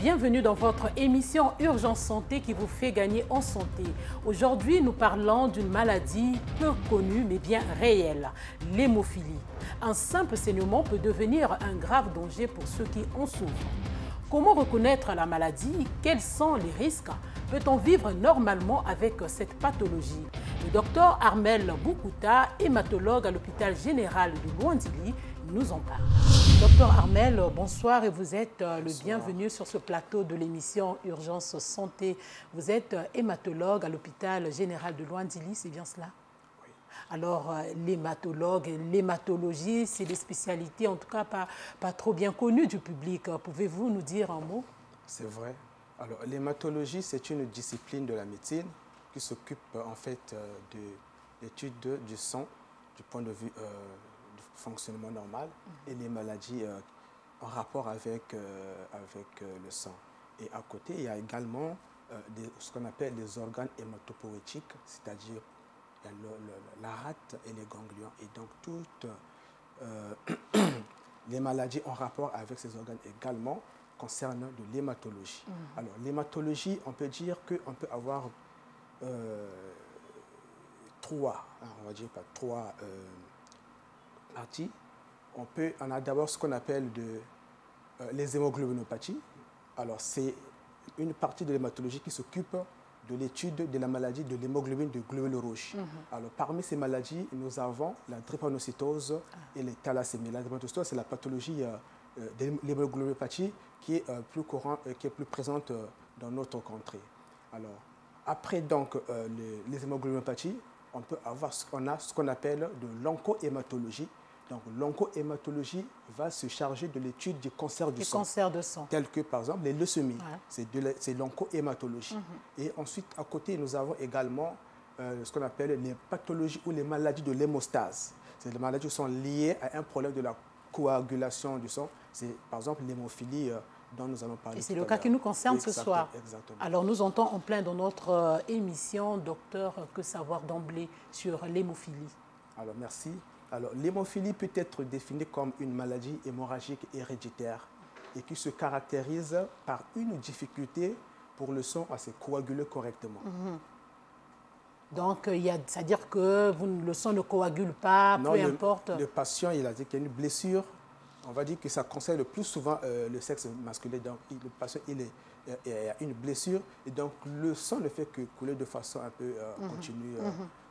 bienvenue dans votre émission Urgence Santé qui vous fait gagner en santé. Aujourd'hui, nous parlons d'une maladie peu connue mais bien réelle, l'hémophilie. Un simple saignement peut devenir un grave danger pour ceux qui en souffrent. Comment reconnaître la maladie? Quels sont les risques? Peut-on vivre normalement avec cette pathologie? Le docteur Armel Boukouta, hématologue à l'hôpital général de Luandili, nous en parle. Docteur Armel, bonsoir et vous êtes le bienvenu sur ce plateau de l'émission Urgence Santé. Vous êtes hématologue à l'hôpital général de Luandili, c'est bien cela? Oui. Alors, l'hématologue, l'hématologie, c'est des spécialités en tout cas pas trop bien connues du public. Pouvez-vous nous dire un mot? C'est vrai. Alors, l'hématologie, c'est une discipline de la médecine qui s'occupe en fait de l'étude du sang du point de vue du fonctionnement normal et les maladies en rapport avec le sang. Et à côté, il y a également ce qu'on appelle les organes hématopoïétiques, c'est-à-dire la rate et les ganglions. Et donc, toutes les maladies en rapport avec ces organes également concernent de l'hématologie. Alors, l'hématologie, on peut dire qu'on peut avoir trois parties. On a d'abord ce qu'on appelle les hémoglobinopathies. Alors, c'est une partie de l'hématologie qui s'occupe de l'étude de la maladie de l'hémoglobine de globules rouges. Alors, parmi ces maladies, nous avons la drépanocytose et les thalassémies. La drépanocytose, c'est la pathologie de l'hémoglobinopathie qui est plus courante, qui est plus présente dans notre contrée. Alors, après donc les hémoglobinopathies, on a ce qu'on appelle de l'oncohématologie. Donc, l'oncohématologie va se charger de l'étude du cancer du sang. Cancer de sang. Tels que, par exemple, les leucémies. C'est l'oncohématologie. Et ensuite, à côté, nous avons également ce qu'on appelle les pathologies ou les maladies de l'hémostase. C'est des maladies qui sont liées à un problème de la coagulation du sang. C'est, par exemple, l'hémophilie dont nous allons parler. Et c'est le cas qui nous concerne ce soir. Exactement. Alors, nous entrons en plein dans notre émission. Docteur, que savoir d'emblée sur l'hémophilie? Alors, merci. Alors, l'hémophilie peut être définie comme une maladie hémorragique héréditaire et qui se caractérise par une difficulté pour le sang à se coaguler correctement. Donc, c'est-à-dire que le sang ne coagule pas, non, peu importe. Le patient, il a dit qu'il y a une blessure. On va dire que ça concerne le plus souvent le sexe masculin. Donc, le patient, il a une blessure et donc le sang ne fait que couler de façon un peu continue,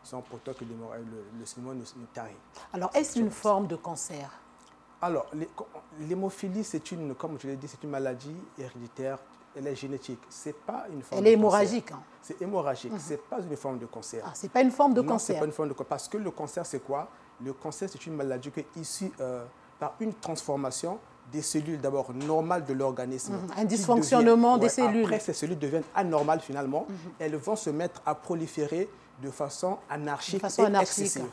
sans pourtant que le saignement ne tarit. Alors, est-ce une forme de cancer? Alors, l'hémophilie, comme je l'ai dit, c'est une maladie héréditaire. Elle est génétique. C'est pas une forme. Elle est hémorragique. Hein? C'est hémorragique. C'est pas une forme de cancer. Ah, c'est pas une forme de non, cancer. C'est pas une forme de cancer. Parce que le cancer, c'est quoi? Le cancer, c'est une maladie qui est issue par une transformation des cellules d'abord normales de l'organisme. Un dysfonctionnement des cellules. Après, ces cellules deviennent anormales finalement. Elles vont se mettre à proliférer de façon anarchique et excessive.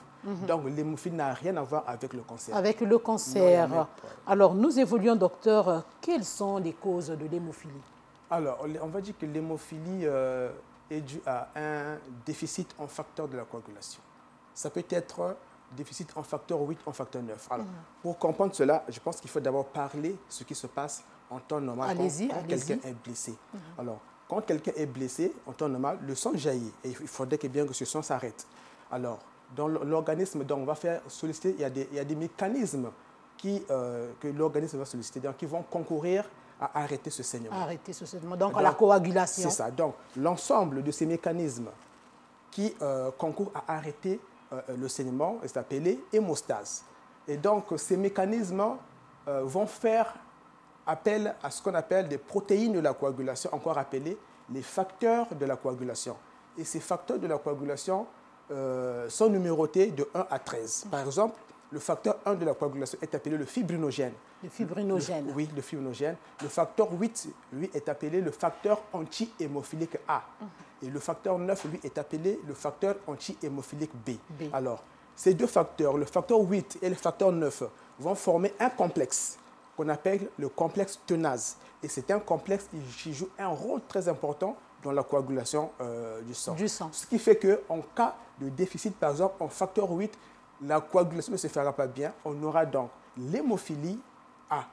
Donc, l'hémophilie n'a rien à voir avec le cancer. Avec le cancer. Non, alors, nous évoluons, docteur. Quelles sont les causes de l'hémophilie? Alors, on va dire que l'hémophilie est due à un déficit en facteur de la coagulation. Ça peut être déficit en facteur 8, en facteur 9. Alors, pour comprendre cela, je pense qu'il faut d'abord parler de ce qui se passe en temps normal quand quelqu'un est blessé. Alors, quand quelqu'un est blessé, en temps normal, le sang jaillit et il faudrait bien que ce sang s'arrête. Alors, dans l'organisme, on va faire solliciter, il y a des mécanismes que l'organisme va solliciter, donc qui vont concourir à arrêter ce saignement. Arrêter ce saignement, donc à la coagulation. C'est ça. Donc, l'ensemble de ces mécanismes qui concourent à arrêter le saignement est appelé hémostase. Et donc, ces mécanismes vont faire appel à ce qu'on appelle des protéines de la coagulation, encore appelées les facteurs de la coagulation. Et ces facteurs de la coagulation sont numérotés de 1 à 13. Par exemple, le facteur 1 de la coagulation est appelé le fibrinogène. Le fibrinogène. Oui, le fibrinogène. Le facteur 8, lui, est appelé le facteur anti-hémophilique A. Et le facteur 9, lui, est appelé le facteur anti-hémophilique B. Alors, ces deux facteurs, le facteur 8 et le facteur 9, vont former un complexe qu'on appelle le complexe tenase. Et c'est un complexe qui joue un rôle très important dans la coagulation du sang. Ce qui fait qu'en cas de déficit, par exemple, en facteur 8, la coagulation ne se fera pas bien. On aura donc l'hémophilie A.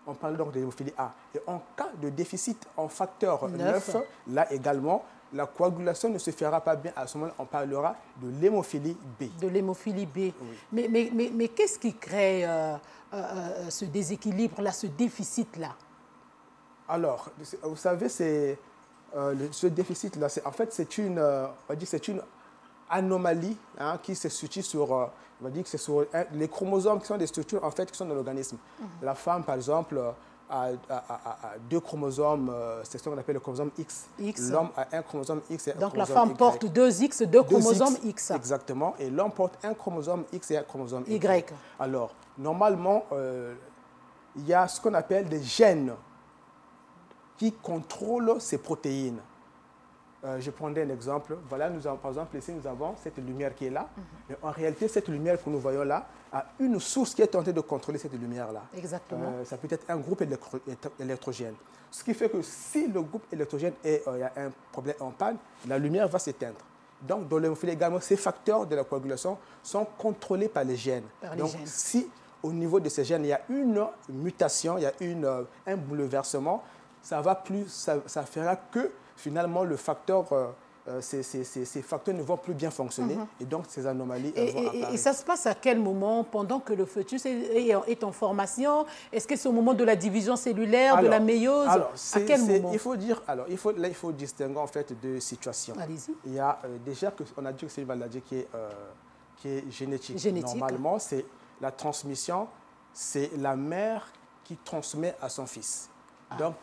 on parle donc de l'hémophilie A. Et en cas de déficit en facteur 9, là également, la coagulation ne se fera pas bien. À ce moment-là, on parlera de l'hémophilie B. De l'hémophilie B. Oui. Mais qu'est-ce qui crée ce déséquilibre-là, ce déficit-là? Alors, vous savez, ce déficit-là, en fait, c'est une anomalie qui se situe sur, on va dire que c'est sur les chromosomes qui sont des structures en fait qui sont dans l'organisme. La femme, par exemple, a 2 chromosomes, c'est ce qu'on appelle le chromosome X. L'homme a un chromosome X et un donc chromosome Y. Donc la femme porte 2 X, 2 chromosomes X. Exactement, et l'homme porte un chromosome X et un chromosome Y. Y. Alors, normalement, il y a ce qu'on appelle des gènes qui contrôlent ces protéines. Je prendrai un exemple. Voilà, par exemple, ici, nous avons cette lumière qui est là. Mais en réalité, cette lumière que nous voyons là a une source qui est tentée de contrôler cette lumière-là. Exactement. Ça peut être un groupe électrogène. Ce qui fait que si le groupe électrogène il y a un problème en panne, la lumière va s'éteindre. Donc, dans l'hémophilie également, ces facteurs de la coagulation sont contrôlés par les gènes. Si au niveau de ces gènes, il y a une mutation, il y a un bouleversement, ça fera que finalement le facteur, ces facteurs ne vont plus bien fonctionner et donc ces anomalies vont apparaître. Et ça se passe à quel moment? Pendant que le fœtus est en formation? Est-ce que c'est au moment de la division cellulaire, de la méiose? À quel moment? Il faut distinguer en fait 2 situations. Allez-y. Il y a déjà, on a dit que c'est une maladie qui est génétique. Normalement, c'est la transmission, c'est la mère qui transmet à son fils.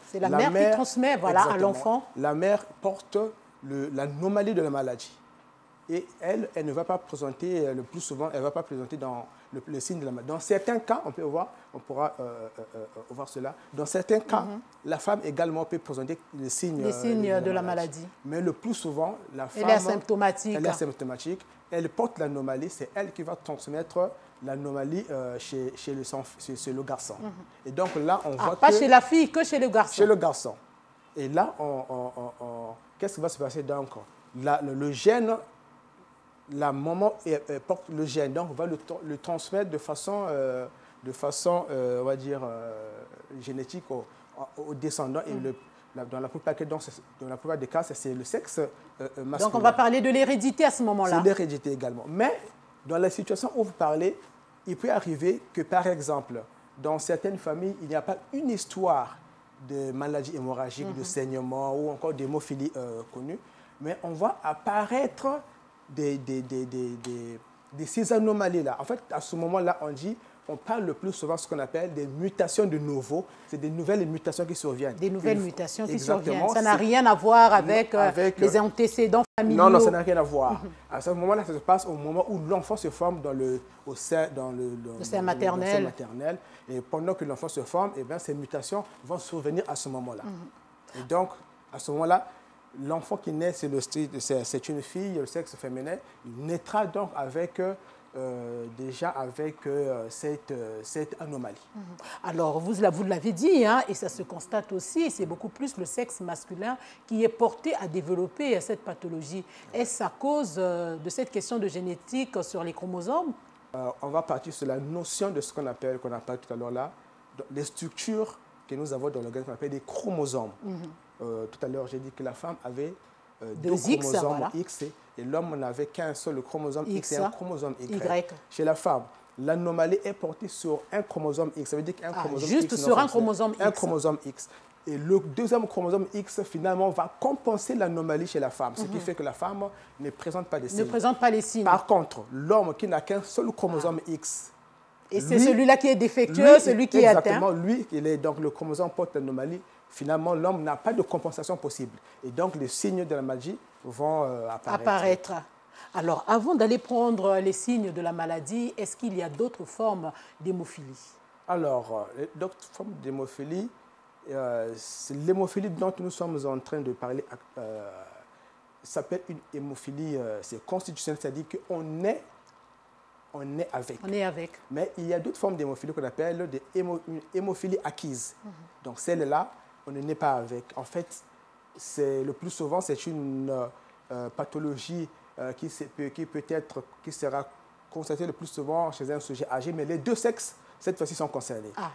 C'est la mère qui transmet à l'enfant. La mère porte l'anomalie de la maladie. Et elle ne va pas présenter, le plus souvent, elle ne va pas présenter dans le signe de la maladie. Dans certains cas, on pourra voir cela. Dans certains cas, la femme également peut présenter les signes de la maladie. Mais le plus souvent, la femme... Elle est asymptomatique. Elle est asymptomatique. Elle porte l'anomalie. C'est elle qui va transmettre l'anomalie chez le garçon. Et donc là, on voit pas chez la fille, que chez le garçon. Chez le garçon. Et là, qu'est-ce qui va se passer donc? Le gène, la maman porte le gène, donc va le transmettre de façon on va dire, génétique au descendant. Et dans la plupart des cas, c'est le sexe masculin. Donc on va parler de l'hérédité à ce moment-là. C'est l'hérédité également. Mais dans la situation où vous parlez, il peut arriver que, par exemple, dans certaines familles, il n'y a pas une histoire de maladie hémorragique, de saignement ou encore d'hémophilie connue, mais on voit apparaître ces anomalies-là. En fait, à ce moment-là, on parle le plus souvent de ce qu'on appelle des mutations de novo. C'est des nouvelles mutations qui surviennent. Des nouvelles mutations qui surviennent. Ça n'a rien à voir avec les antécédents familiaux. Non, ça n'a rien à voir. À ce moment-là, ça se passe au moment où l'enfant se forme au sein maternel. Et pendant que l'enfant se forme, ces mutations vont survenir à ce moment-là. Et donc, à ce moment-là, l'enfant qui naît, c'est une fille, le sexe féminin, il naîtra donc avec cette anomalie. Alors, vous l'avez dit, et ça se constate aussi, c'est beaucoup plus le sexe masculin qui est porté à développer cette pathologie. Est-ce à cause de cette question de génétique sur les chromosomes? On va partir sur la notion de ce qu'on a parlé tout à l'heure là, les structures que nous avons dans l'organisme, on appelle des chromosomes. Tout à l'heure, j'ai dit que la femme avait 2 chromosomes X et l'homme n'avait qu'un seul, le chromosome X et un chromosome Y. Chez la femme, l'anomalie est portée sur un chromosome X. Ça veut dire qu'un chromosome X... Juste sur un chromosome X. Un chromosome X. Et le deuxième chromosome X, finalement, va compenser l'anomalie chez la femme. Ce qui fait que la femme ne présente pas les signes. Ne présente pas les signes. Par contre, l'homme qui n'a qu'un seul chromosome X... Et c'est celui-là qui est défectueux, celui qui est atteint. Exactement, donc le chromosome porte l'anomalie. Finalement, l'homme n'a pas de compensation possible. Et donc, les signes de la maladie vont apparaître. Alors, avant d'aller prendre les signes de la maladie, est-ce qu'il y a d'autres formes d'hémophilie? Alors, d'autres formes d'hémophilie, l'hémophilie dont nous sommes en train de parler s'appelle une hémophilie constitutionnelle, c'est-à-dire qu'on est avec. On est avec. Mais il y a d'autres formes d'hémophilie qu'on appelle une hémophilie acquise. Donc, celle-là, on ne naît pas avec. En fait, le plus souvent, c'est une pathologie qui sera constatée le plus souvent chez un sujet âgé, mais les 2 sexes cette fois-ci, sont concernés. Ah,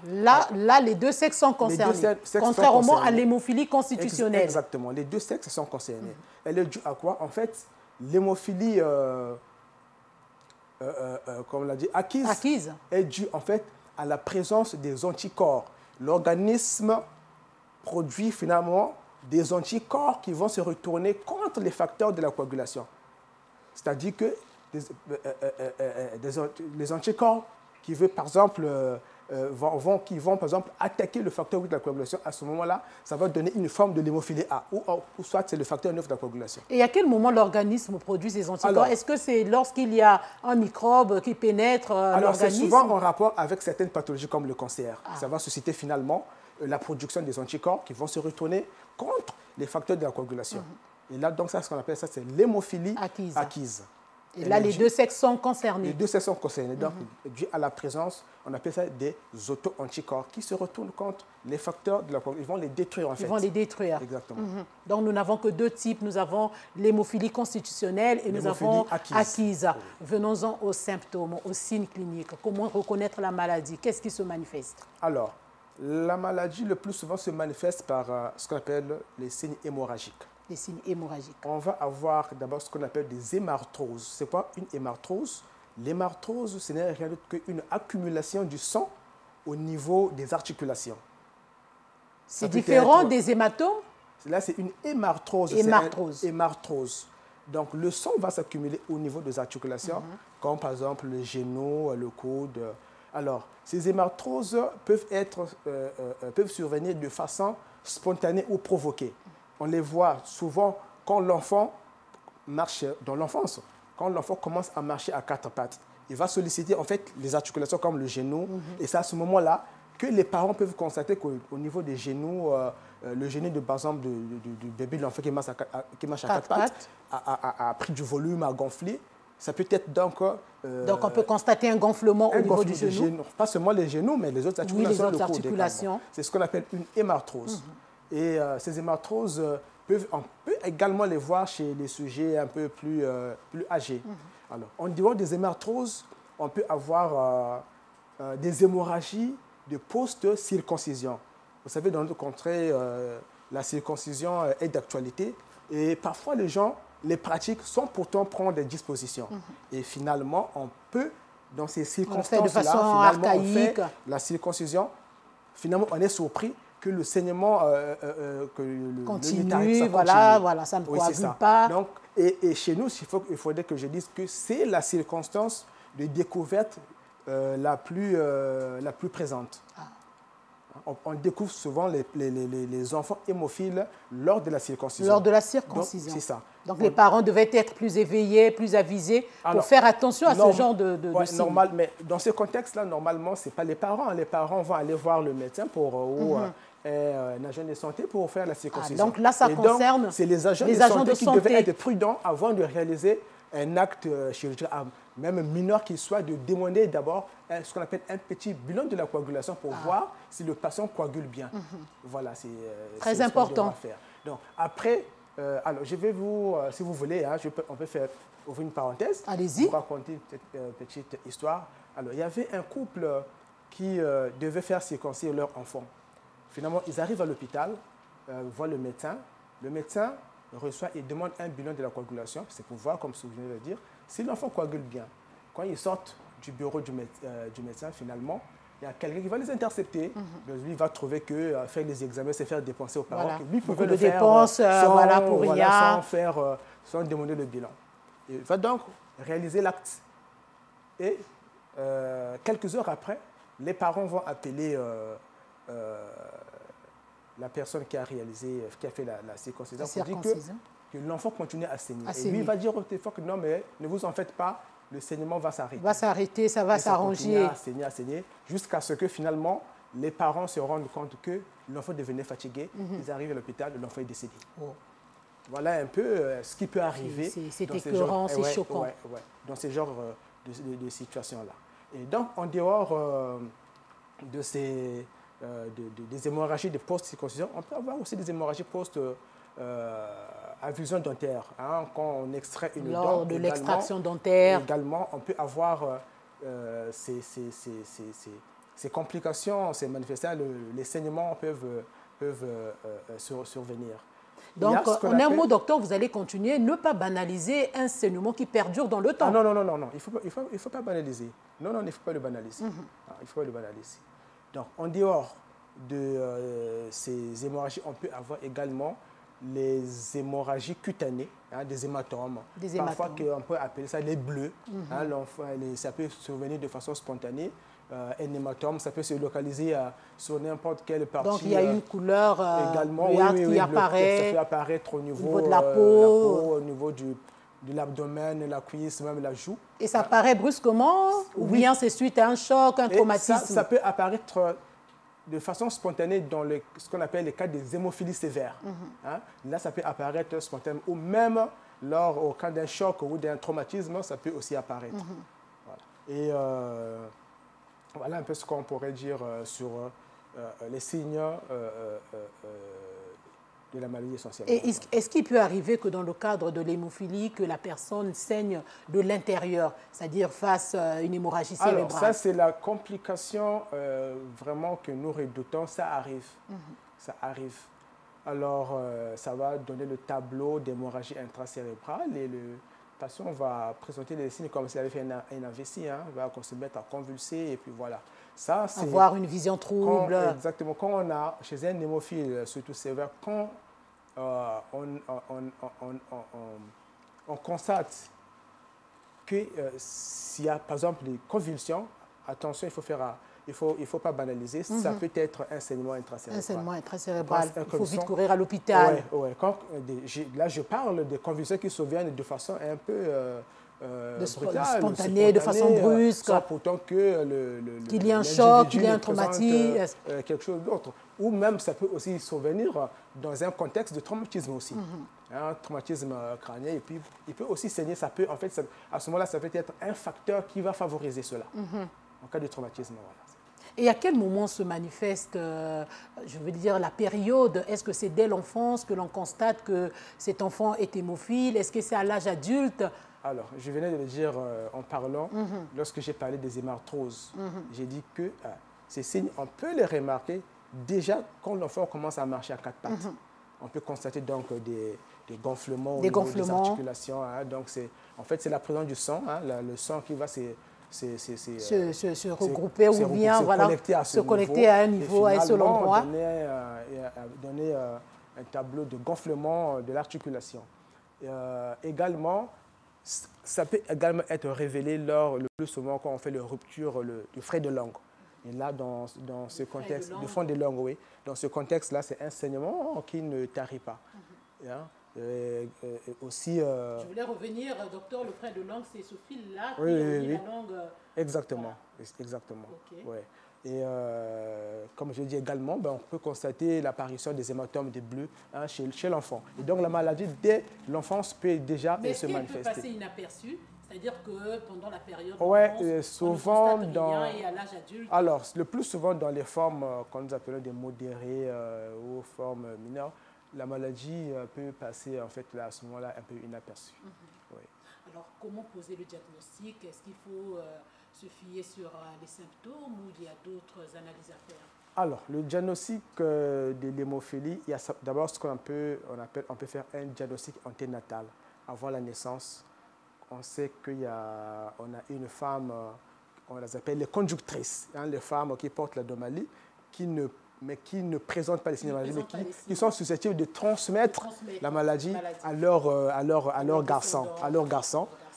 là, les deux sexes sont concernés, contrairement à l'hémophilie constitutionnelle. Exactement, les deux sexes sont concernés. Elle est due à quoi? En fait, l'hémophilie, comme on l'a dit, acquise est due en fait à la présence des anticorps. L'organisme produit finalement des anticorps qui vont se retourner contre les facteurs de la coagulation. C'est-à-dire que les anticorps qui veulent, par exemple, qui vont par exemple attaquer le facteur 8 de la coagulation, à ce moment-là, ça va donner une forme de l'hémophilie A, ou soit c'est le facteur 9 de la coagulation. Et à quel moment l'organisme produit ces anticorps? Est-ce que c'est lorsqu'il y a un microbe qui pénètre l'organisme? Alors, c'est souvent en rapport avec certaines pathologies comme le cancer. Ça va susciter finalement la production des anticorps qui vont se retourner contre les facteurs de la coagulation. Et là, donc, ça, ce qu'on appelle ça, c'est l'hémophilie acquise. Et là, les deux sexes sont concernés. Les deux sexes sont concernés. Donc, dû à la présence, on appelle ça des auto-anticorps qui se retournent contre les facteurs de la coagulation. Ils vont les détruire, en fait. Ils vont les détruire. Exactement. Donc, nous n'avons que deux types. Nous avons l'hémophilie constitutionnelle et nous avons acquise. Oui. Venons-en aux symptômes, aux signes cliniques. Comment reconnaître la maladie? Qu'est-ce qui se manifeste? Alors, la maladie, le plus souvent, se manifeste par ce qu'on appelle les signes hémorragiques. Des signes hémorragiques. On va avoir d'abord ce qu'on appelle des hémarthroses. C'est quoi une hémarthrose? L'hémarthrose, ce n'est rien d'autre qu'une accumulation du sang au niveau des articulations. C'est différent des hématomes? Là, c'est une hémarthrose. Hémarthrose. Donc, le sang va s'accumuler au niveau des articulations, comme par exemple le genou, le coude. Alors, ces hémarthroses peuvent survenir de façon spontanée ou provoquée. On les voit souvent quand l'enfant marche dans l'enfance. Quand l'enfant commence à marcher à quatre pattes, il va solliciter en fait les articulations comme le genou. Et c'est à ce moment-là que les parents peuvent constater qu'au niveau des genoux, le genou de, par exemple, du bébé, de l'enfant qui marche à quatre pattes a pris du volume, a gonflé. Ça peut être donc... donc on peut constater un gonflement au niveau du genou. Pas seulement les genoux, mais les autres articulations. Oui, les autres articulations. C'est ce qu'on appelle une hémarthrose. Et ces hémarthroses, on peut également les voir chez les sujets un peu plus âgés. Alors, en dehors des hémarthroses, on peut avoir des hémorragies de post-circoncision. Vous savez, dans notre contrée, la circoncision est d'actualité. Et parfois, les gens les pratiquent sans pourtant prendre des dispositions. Et finalement, on peut, dans ces circonstances-là, on fait la circoncision. Finalement, on est surpris que le saignement continue, voilà, ça ne coagule pas. Donc, et chez nous, il faudrait que je dise que c'est la circonstance de découverte la plus présente. On découvre souvent les enfants hémophiles lors de la circoncision. Lors de la circoncision. C'est ça. Donc les parents devaient être plus éveillés, plus avisés pour faire attention à ce genre de signes. Normal, mais dans ce contexte-là, normalement, ce n'est pas les parents. Les parents vont aller voir le médecin ou un agent de santé pour faire la circoncision. Donc là, ça concerne c'est les agents de santé qui devaient être prudents avant de réaliser un acte chirurgical, même mineur qu'il soit, de demander d'abord ce qu'on appelle un petit bilan de la coagulation pour voir si le patient coagule bien. Voilà, c'est très important. Faire. Donc, après, alors je vais vous, si vous voulez, on peut faire ouvrir une parenthèse. Allez-y. Pour raconter cette petite histoire. Alors, il y avait un couple qui devait faire circoncire leur enfant. Finalement, ils arrivent à l'hôpital, voient le médecin. Le médecin reçoit et demande un bilan de la coagulation, c'est pour voir, comme vous venez de le dire, si l'enfant coagule bien. Quand ils sortent du bureau du médecin, finalement, il y a quelqu'un qui va les intercepter. Lui va trouver que faire les examens, c'est faire dépenser aux parents. Que lui pouvait le faire sans demander le bilan. Il va donc réaliser l'acte. Et quelques heures après, les parents vont appeler la personne qui a fait la circoncision pour dire que l'enfant continue à saigner. Et lui va dire au téléphone que non, mais ne vous en faites pas, le saignement va s'arrêter. Va s'arrêter, ça va s'arranger. À saigner, jusqu'à ce que finalement, les parents se rendent compte que l'enfant devenait fatigué. Ils arrivent à l'hôpital, l'enfant est décédé. Voilà un peu ce qui peut arriver. C'est écœurant, c'est choquant. Dans ce genre de situations-là. Et donc, en dehors des hémorragies de post-circoncision, on peut avoir aussi des hémorragies post-avulsion dentaire. Quand on extrait une dent. Lors de l'extraction dentaire. Également, on peut avoir ces complications, ces manifestations, les saignements peuvent survenir. Donc, en un mot, docteur, vous allez continuer, ne pas banaliser un saignement qui perdure dans le temps. Ah, non, il ne faut pas banaliser. Non, il ne faut pas le banaliser. Il faut pas le banaliser. Donc, en dehors de ces hémorragies, on peut avoir également les hémorragies cutanées, des hématomes. Parfois, on peut appeler ça les bleus. Ça peut survenir de façon spontanée. Un hématome, ça peut se localiser sur n'importe quelle partie. Donc, il y a une couleur également, qui apparaît. Ça peut apparaître au niveau de la peau, au niveau de l'abdomen, la cuisse, même la joue. Et ça apparaît brusquement ou bien c'est suite à un choc, un traumatisme? Ça peut apparaître de façon spontanée dans ce qu'on appelle les cas des hémophilies sévères. Là, ça peut apparaître spontanément. Ou même au cas d'un choc ou d'un traumatisme, ça peut aussi apparaître. Voilà. Et voilà un peu ce qu'on pourrait dire sur les signes de la maladie essentiellement. Et est-ce qu'il peut arriver que dans le cadre de l'hémophilie, que la personne saigne de l'intérieur, c'est-à-dire face à une hémorragie cérébrale? Alors ça, c'est la complication vraiment que nous redoutons. Ça arrive. Ça arrive. Alors, ça va donner le tableau d'hémorragie intracérébrale et le patient va présenter des signes comme s'il avait fait un AVC. Il va se mettre à convulser et puis voilà. Ça, c'est avoir une vision trouble. Exactement. Quand on a, chez un hémophile, surtout sévère, quand on constate que s'il y a par exemple des convulsions, attention, il faut pas banaliser, ça peut être un saignement intracérébral. Un saignement intracérébral, il faut vite courir à l'hôpital. Oui. Là, je parle des convulsions qui surviennent de façon un peu spontanée, de façon brusque. Sans pourtant qu'il y ait un choc, qu'il y ait un traumatisme. Quelque chose d'autre. Ou même, ça peut aussi survenir dans un contexte de traumatisme aussi. Un traumatisme crânien, et puis il peut aussi saigner. Ça peut, en fait, à ce moment-là, ça peut être un facteur qui va favoriser cela. En cas de traumatisme, voilà. Et à quel moment se manifeste, je veux dire, la période? Est-ce que c'est dès l'enfance que l'on constate que cet enfant est hémophile? Est-ce que c'est à l'âge adulte? Alors, je venais de le dire en parlant, lorsque j'ai parlé des hémarthroses, j'ai dit que ces signes, on peut les remarquer déjà quand l'enfant commence à marcher à quatre pattes. On peut constater donc des gonflements au niveau des articulations. Donc, en fait, c'est la présence du sang, le sang qui va se regrouper ou bien se connecter à un niveau, à un seul endroit. Donner un tableau de gonflement de l'articulation. Également, ça peut également être révélé le plus souvent quand on fait la rupture du frais de langue. Et là, dans ce contexte, du fond de langue, oui, dans ce contexte-là, c'est un saignement qui ne tarit pas. Aussi, je voulais revenir, docteur, le frais de langue, c'est ce fil-là qui relie la langue. Exactement, voilà. Exactement. Okay. Ouais. Et comme je dis également, on peut constater l'apparition des hématomes, des bleus chez l'enfant. Et donc la maladie, dès l'enfance, peut déjà se manifester. Mais est-ce qu'elle peut passer inaperçue? C'est-à-dire que pendant la période souvent rien, et à l'âge adulte. Alors, le plus souvent dans les formes qu'on nous appelle des modérées ou formes mineures, la maladie peut passer en fait là, à ce moment-là un peu inaperçue. Oui. Alors, comment poser le diagnostic? Est-ce qu'il faut se fier sur les symptômes ou il y a d'autres analyses à faire? Alors, le diagnostic de l'hémophilie, il y a d'abord ce on peut faire un diagnostic anténatal avant la naissance. On sait qu'on a une femme, on les appelle les conductrices, les femmes qui portent la domalie, qui ne présentent pas les signes de maladie, mais qui sont susceptibles de transmettre la maladie à leurs garçons.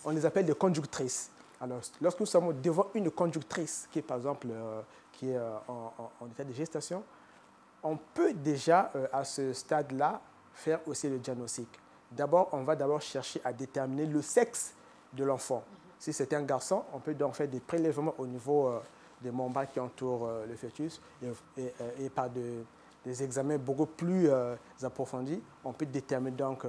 On les appelle des conductrices. Alors, lorsque nous sommes devant une conductrice qui est, par exemple, qui est en état de gestation, on peut déjà, à ce stade-là, faire aussi le diagnostic. D'abord, on va chercher à déterminer le sexe de l'enfant. Si c'est un garçon, on peut donc faire des prélèvements au niveau des membranes qui entourent le fœtus et par des examens beaucoup plus approfondis, on peut déterminer donc,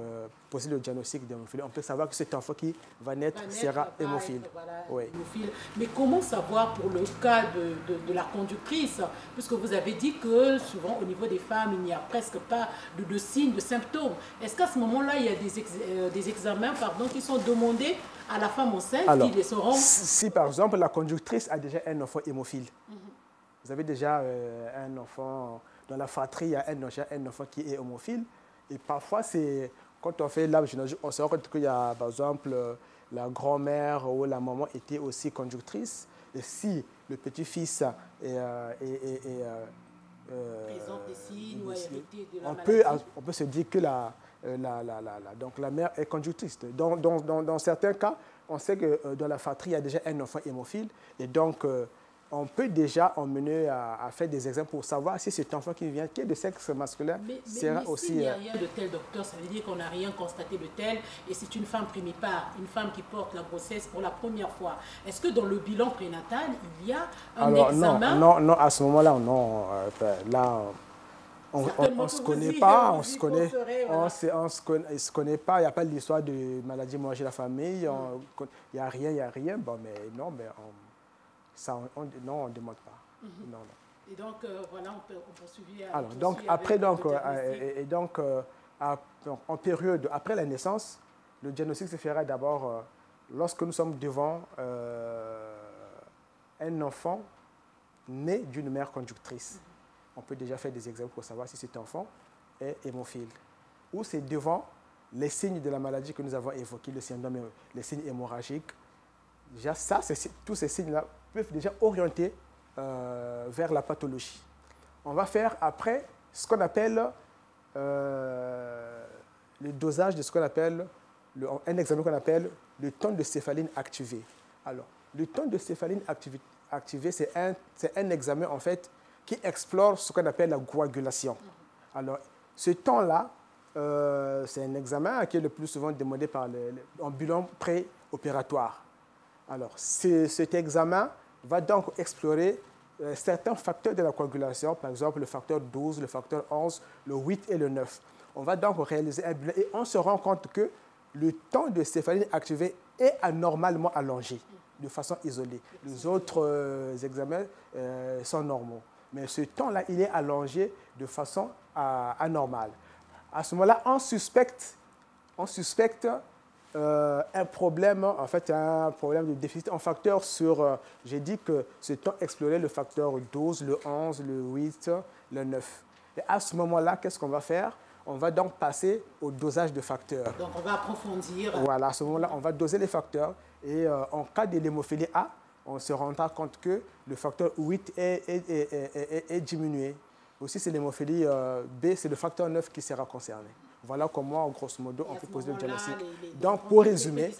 poser le diagnostic d'hémophilie. On peut savoir que cet enfant qui va naître sera hémophile. Hémophile. Mais comment savoir pour le cas de la conductrice? Puisque vous avez dit que souvent au niveau des femmes, il n'y a presque pas de signes, de symptômes. Est-ce qu'à ce moment-là, il y a des examens qui sont demandés à la femme enceinte? Alors, si par exemple la conductrice a déjà un enfant hémophile, vous avez déjà un enfant, dans la fratrie, il y a un enfant qui est homophile. Et parfois, quand on fait l'arbre généalogique, on se rend compte qu'il y a, par exemple, la grand-mère ou la maman était aussi conductrice. Et si le petit-fils présente des signes ou a hérité de la on peut se dire que donc la mère est conductrice. Dans certains cas, on sait que dans la fratrie, il y a déjà un enfant hémophile. Et donc, on peut déjà emmener à faire des exemples pour savoir si cet enfant qui vient, qui est de sexe masculin, sera aussi... s'il n'y a rien de tel, docteur, ça veut dire qu'on n'a rien constaté de tel, et c'est une femme primipare, une femme qui porte la grossesse pour la première fois. Est-ce que dans le bilan prénatal, il y a un examen? Non, à ce moment-là, non. Là, on ne se connaît pas, on se connaît pas, il n'y a pas l'histoire de maladie hémorragique de la famille, il n'y a rien. Bon, mais non, mais non, on ne demande pas. Non. Et donc, voilà, on poursuit. Alors, donc, après, en période, après la naissance, le diagnostic se fera d'abord lorsque nous sommes devant un enfant né d'une mère conductrice. On peut déjà faire des examens pour savoir si cet enfant est hémophile. Ou c'est devant les signes de la maladie que nous avons évoqués, le syndrome, les signes hémorragiques. Déjà, tous ces signes-là peuvent déjà orienter vers la pathologie. On va faire après ce qu'on appelle le dosage de ce qu'on appelle, un examen qu'on appelle le taux de céphaline activé. Alors, le taux de céphaline activé, c'est un examen en fait qui explore ce qu'on appelle la coagulation. Alors, ce temps-là, c'est un examen qui est le plus souvent demandé en bilan préopératoire. Alors, cet examen va donc explorer certains facteurs de la coagulation, par exemple le facteur 12, le facteur 11, le 8 et le 9. On va donc réaliser un bilan et on se rend compte que le temps de céphaline activé est anormalement allongé, de façon isolée. Les autres examens sont normaux. Mais ce temps-là, il est allongé de façon anormale. À ce moment-là, on suspecte un problème, en fait, un problème de déficit en facteur sur, j'ai dit que ce temps explorait le facteur 12, le 11, le 8, le 9. Et à ce moment-là, qu'est-ce qu'on va faire? On va donc passer au dosage de facteurs. Donc, on va approfondir. Voilà, à ce moment-là, on va doser les facteurs. Et en cas de l'hémophilie A, on se rendra compte que le facteur 8 est diminué. Aussi, c'est l'hémophilie B, c'est le facteur 9 qui sera concerné. Voilà comment, grosso modo, on peut poser le diagnostic. Donc, pour résumer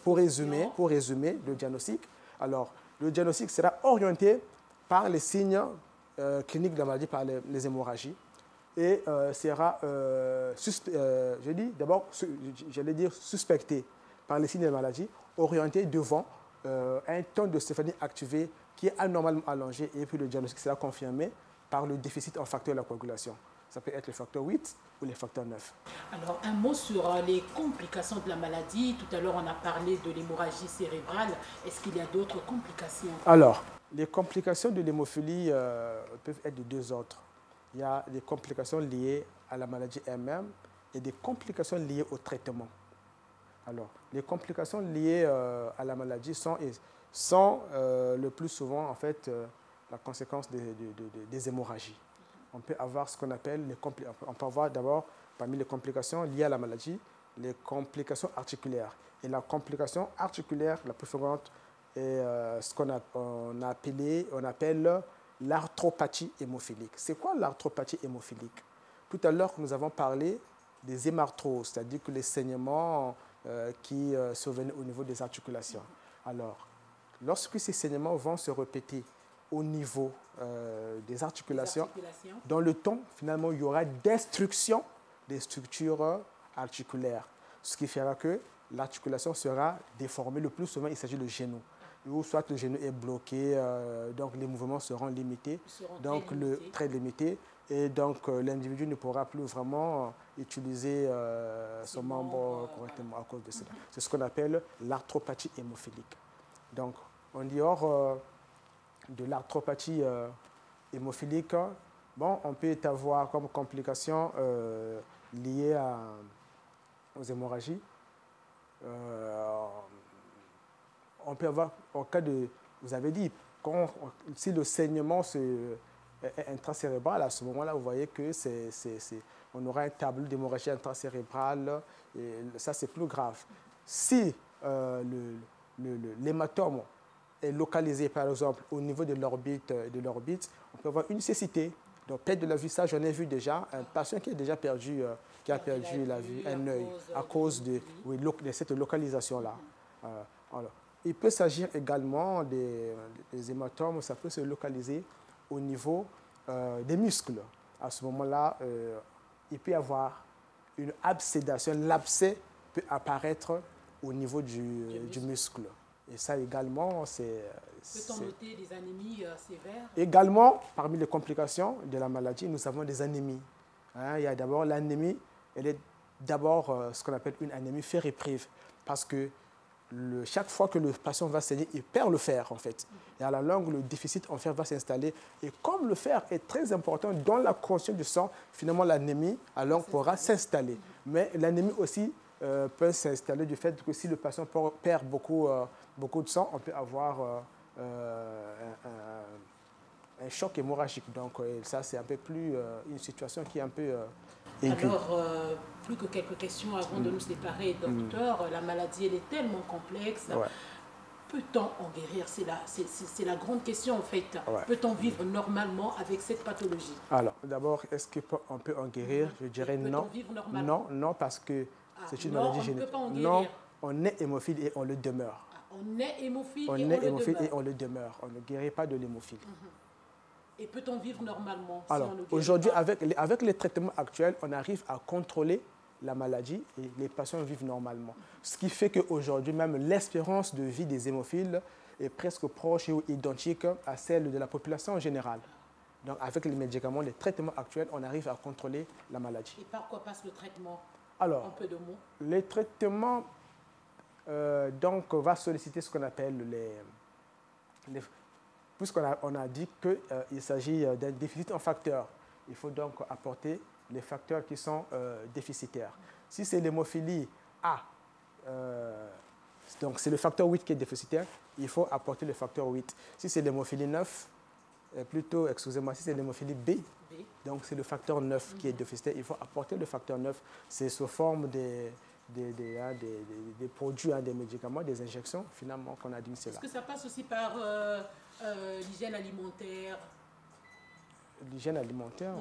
le diagnostic, alors, le diagnostic sera orienté par les signes cliniques de la maladie, par les hémorragies, et sera, suspecté par les signes de la maladie, orienté devant un taux de céphaline activé qui est anormalement allongé, et puis le diagnostic sera confirmé par le déficit en facteur de la coagulation. Ça peut être le facteur 8 ou le facteur 9. Alors, un mot sur les complications de la maladie. Tout à l'heure, on a parlé de l'hémorragie cérébrale. Est-ce qu'il y a d'autres complications? Alors, les complications de l'hémophilie peuvent être de deux ordres. Il y a des complications liées à la maladie elle-même et des complications liées au traitement. Alors, les complications liées à la maladie sont le plus souvent, en fait, la conséquence des hémorragies. On peut avoir ce qu'on appelle on peut avoir d'abord, parmi les complications liées à la maladie, les complications articulaires. Et la complication articulaire la plus fréquente est ce qu'on appelle l'arthropathie hémophilique. C'est quoi l'arthropathie hémophilique? Tout à l'heure, nous avons parlé des hémarthroses, c'est-à-dire que les saignements qui surviennent au niveau des articulations. Alors, lorsque ces saignements vont se répéter au niveau des articulations, dans le temps, finalement, il y aura destruction des structures articulaires, ce qui fera que l'articulation sera déformée. Le plus souvent, il s'agit du genou, ou soit le genou est bloqué, donc les mouvements seront limités, très limités, et donc l'individu ne pourra plus vraiment utiliser son membre correctement à cause de cela. C'est ce qu'on appelle l'arthropathie hémophilique. Donc, en dehors de l'arthropathie hémophilique, bon, on peut avoir comme complication liée aux hémorragies. On peut avoir, en cas de, vous avez dit, si le saignement intracérébrale, à ce moment-là, vous voyez que on aura un tableau d'hémorragie intracérébrale, et ça c'est plus grave. Si l'hématome est localisé, par exemple, au niveau de l'orbite, on peut avoir une cécité. Donc, perte de la vue, ça j'en ai vu déjà, un patient qui a déjà perdu, la vue, un œil, à cause de cette localisation-là. Alors, il peut s'agir également des hématomes, ça peut se localiser au niveau des muscles. À ce moment-là, il peut y avoir une absédation. L'abcès peut apparaître au niveau du muscle. Et ça également, peut-on noter des anémies sévères? Également, parmi les complications de la maladie, nous avons des anémies. Il y a d'abord l'anémie, elle est d'abord ce qu'on appelle une anémie fer-éprive, parce que chaque fois que le patient va saigner, il perd le fer en fait. Et à la longue, le déficit en fer va s'installer. Et comme le fer est très important dans la constitution du sang, finalement l'anémie à longue pourra s'installer. Mais l'anémie aussi peut s'installer du fait que si le patient perd beaucoup de sang, on peut avoir un choc hémorragique. Donc ça, c'est un peu plus une situation qui est un peu aiguë. Alors, plus que quelques questions avant de nous séparer, docteur. La maladie, elle est tellement complexe. Ouais. Peut-on en guérir? C'est la grande question en fait. Ouais. Peut-on vivre normalement avec cette pathologie? Alors, d'abord, est-ce qu'on peut en guérir? Je dirais non. Peut-on vivre normalement? Non, parce que c'est une maladie génétique. Non, on est hémophile et on le demeure. On est hémophile et on le demeure. On ne guérit pas de l'hémophilie. Et peut-on vivre normalement? Alors, aujourd'hui, avec les traitements actuels, on arrive à contrôler la maladie et les patients vivent normalement. Ce qui fait qu'aujourd'hui, même l'espérance de vie des hémophiles est presque proche ou identique à celle de la population en général. Donc, avec les médicaments, les traitements actuels, on arrive à contrôler la maladie. Et par quoi passe le traitement? Alors, un peu de mots. Les traitements va solliciter ce qu'on appelle puisqu'on a dit qu'il s'agit d'un déficit en facteurs, il faut donc apporter les facteurs qui sont déficitaires. Si c'est l'hémophilie A, donc c'est le facteur 8 qui est déficitaire, il faut apporter le facteur 8. Si c'est l'hémophilie 9, si c'est l'hémophilie B, donc c'est le facteur 9 qui est déficitaire, il faut apporter le facteur 9. C'est sous forme des produits, des médicaments, des injections, finalement, qu'on administre là. Est-ce que ça passe aussi par l'hygiène alimentaire? L'hygiène alimentaire,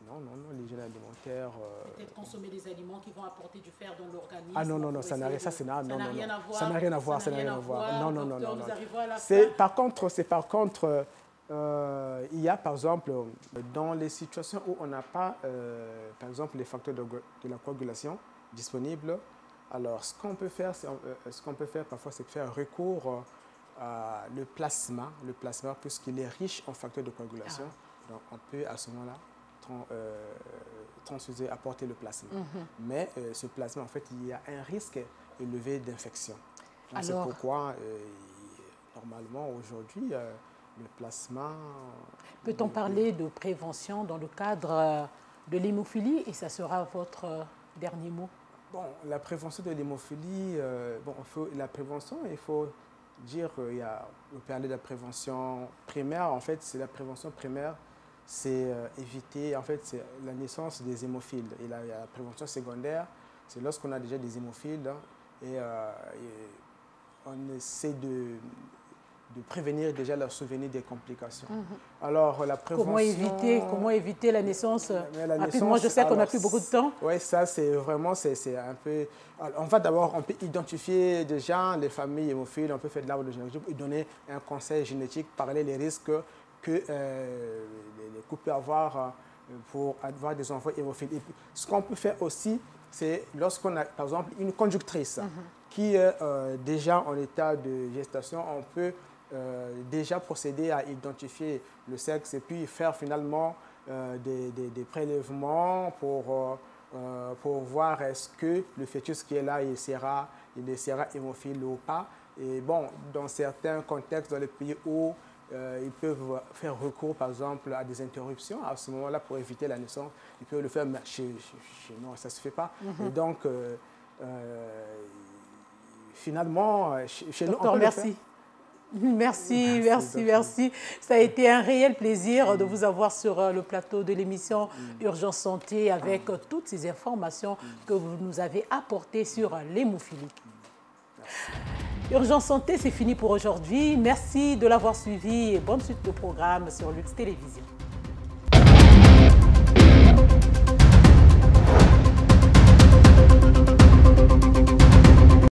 non, l'hygiène alimentaire... Peut-être consommer des aliments qui vont apporter du fer dans l'organisme. Ah non, ça n'a rien à voir. Ça n'a rien à voir. Non. Par contre, il y a par exemple, dans les situations où on n'a pas, par exemple, les facteurs de la coagulation disponibles, alors ce qu'on peut faire parfois, c'est faire recours à le plasma, puisqu'il est riche en facteurs de coagulation. Donc on peut à ce moment-là transfuser, apporter le plasma. Mais ce plasma, en fait, il y a un risque élevé d'infection. C'est pourquoi, normalement, aujourd'hui, le plasma... Peut-on parler de prévention dans le cadre de l'hémophilie? Et ça sera votre dernier mot. Bon, la prévention de l'hémophilie, il faut dire qu'il on peut parler de la prévention primaire. En fait, c'est la prévention primaire, c'est éviter, en fait, c'est la naissance des hémophiles. Et la prévention secondaire, c'est lorsqu'on a déjà des hémophiles et on essaie de prévenir déjà leur souvenir des complications. Alors, la prévention... Comment éviter la naissance rapidement? Je sais qu'on n'a plus beaucoup de temps. Oui, ça, c'est un peu... Alors, on peut identifier déjà les familles hémophiles, on peut faire de l'arbre généalogique et donner un conseil génétique, parler des risques que les couples peuvent avoir pour avoir des enfants hémophiles. Et ce qu'on peut faire aussi, c'est lorsqu'on a, par exemple, une conductrice qui est déjà en état de gestation, on peut déjà procéder à identifier le sexe et puis faire finalement des prélèvements pour voir est-ce que le fœtus qui est là, il sera hémophile ou pas. Et bon, dans certains contextes, dans les pays où ils peuvent faire recours, par exemple, à des interruptions, à ce moment-là, pour éviter la naissance, ils peuvent le faire, mais chez nous, ça ne se fait pas. Et donc, finalement, chez nous, on peut merci. Merci, merci, merci. Ça a été un réel plaisir de vous avoir sur le plateau de l'émission Urgence Santé avec toutes ces informations que vous nous avez apportées sur l'hémophilie. Urgence Santé, c'est fini pour aujourd'hui. Merci de l'avoir suivi et bonne suite de programme sur Lux Télévision.